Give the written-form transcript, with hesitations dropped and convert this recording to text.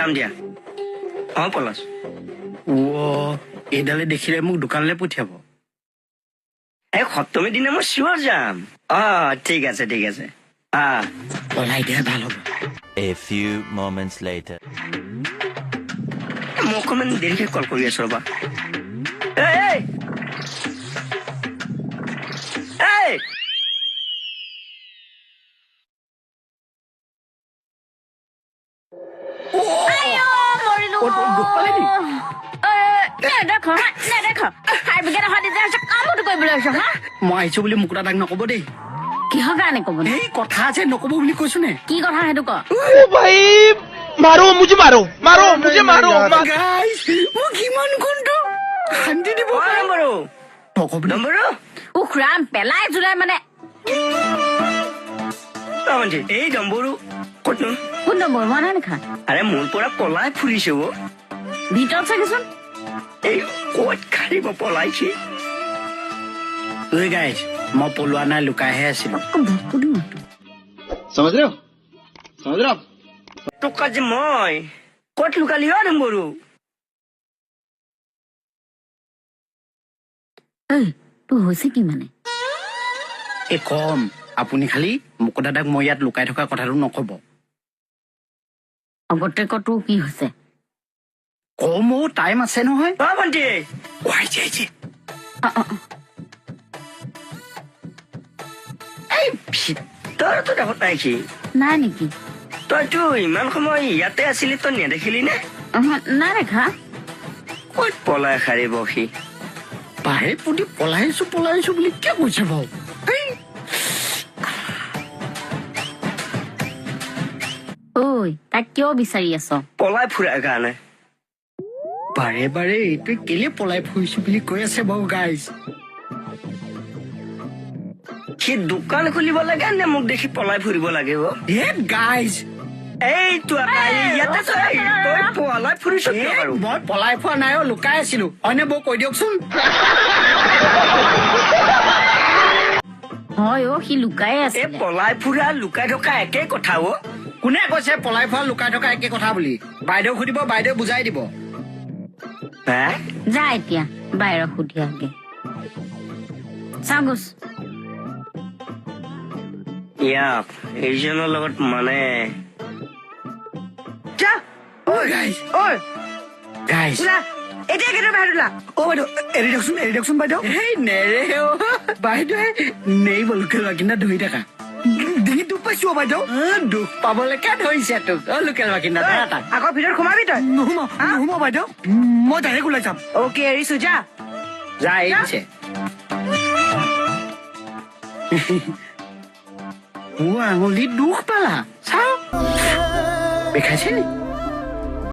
যাম দিয়া পলাশ এইডালে দেখিলে মোক দোকানলৈ পঠিয়াব সপ্তমীৰ দিনা মই চিয়ৰ যাম ঠিক আছে পলাই দিয়া ভাল হ'ব A few moments later. মই অকণমান দেৰিকে কল কৰি আছো ৰবা মই আহিছো বুলি মুকুতা দাক নকব দেই কিহৰ কাৰণে কব এই কথা আছে নকব বুলি কৈছো নে কি কথা সেইটো ক भाई मारो मुझे मारो मारो मुझे मारो গাইস মোক কিমান কোনটো শান্তি দিব নম্বৰো উখ ৰাম পেলাই জুলাই মানে এই নম্বৰো ক'তনো কোন নম্বৰ মই নাই দেখা আৰে মোৰ পৰা পলাই ফুৰিছে ভিতৰত চাগেচোন এই ক'ত খাৰিব পলাইছে ঐ গাইস মই পলোৱা নাই লুকাইহে আছিলো समझ रहे हो টকা যে মই ক'ত লুকালি নম্বৰো তোৰ হৈছে কি মানে এই কম আপুনি খালি মুকুতা দাক মই ইয়াত লুকাই থকা কথাটো নকব আগতে ক তোৰ কি হৈছে কম টাইম আছে নহয় ভণ্টি এই ভিতৰতো দেখোন নাইকি নাই নেকি তইতো ইমান সময় ইয়াতে আছিলি তই নেদেখিলি নে নাই দেখা ক'ত পলাই সাৰিব সি পাহে পুতি পলাইছো বুলি কিয় কৈছে বাৰু ঐ তাক কিয় বিচাৰি আছ পলাই ফুৰাৰ কাৰণে বাৰে বাৰে এইটোৱে কেলে পলাই ফুৰিছো বুলি কৈ আছে বাৰু গাইজ সি দোকান খুলিব লাগে নে মোক দেখি পলাই ফুৰিব লাগিব গাইজ এইটো ইয়াতে তই পলাই ফুৰিছ কিয় বাৰু মই পলাই ফুৰা নাই লুকাই আছিলো হয়নে বৌ কৈ দিয়কচোন হয় সি লুকাই আছে পলাই ফুৰা লুকাই থকা একে কথা কোনে কৈছে পলাই ফুৰা লুকাই থকা একে কথা বুলি বাইদেউ সুধিব বাইদেউ বুজাই দিব যা এতিয়া বাহিৰত সুধি আগে চাগোচ ইয়াক এইজনৰ লগত মানে এতিয়া কেতিয়া বাহিৰ ওলা এৰি দিয়কচোন বাইদেউ সেই নেৰে বাইদেউ নেই লোকেল বাকিন্দা ধৰি থাকা ডিঙিত দুখ পাইছো বাইদেউ দুখ পাবলৈকে ধৰিছে তোক লোকেল বাকিন্দা ধৰা তাক আগৰ ভিতৰত সোমাবি তই নোসোমাও বাইদেউ মই ডাইৰেক্ট ওলাই যাম অকে এৰিছো যা এৰিছে মোৰ আঙুলিত দুখ পালা চাও বিষাইছে নি